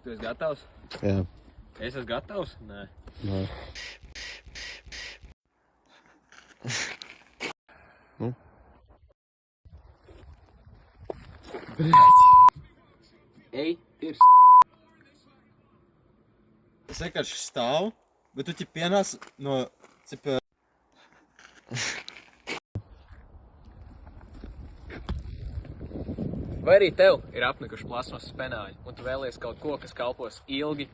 Tu esi gatavs? Jā. Es esmu gatavs? Nē. Nē. Ej, ir Es vienkārši stāvu, bet tu pienāc no cipa... Vai arī tev ir apnikuši plasmas spenāļi, un tu vēlies kaut ko, kas kalpos ilgi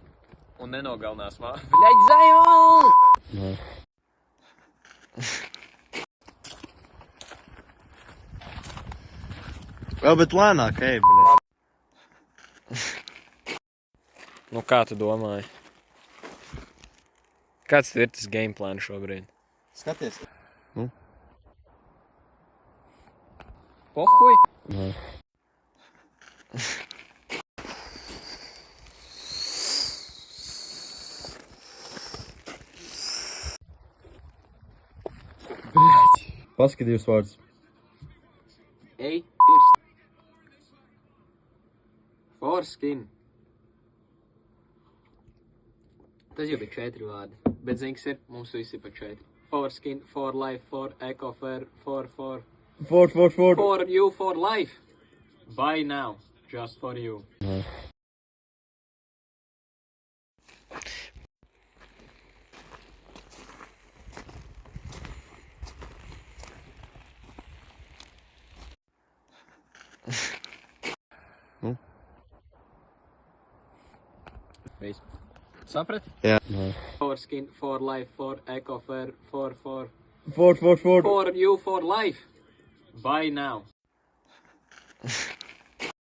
un nenogalinās māju? Bļaļ, Zajol! Nē. Vēl, bet lēnāk, ej, bļaļ. Nu, kā tu domāji? Kāds ir tas game plan šobrīd? Skaties. Pohuj! Nē. Paskati divus vārdus. Ej, ir Foreskin. Tas jau bija 4 vārdi, bet zini, kas ir? Mums visi ir pa 4. Foreskin, for life, for eco, for you, for life. Buy now, just for you. Nē. Viss. Saprati? Jā. Nē. Foreskin, for life, for eco, for For you, for life. Buy now.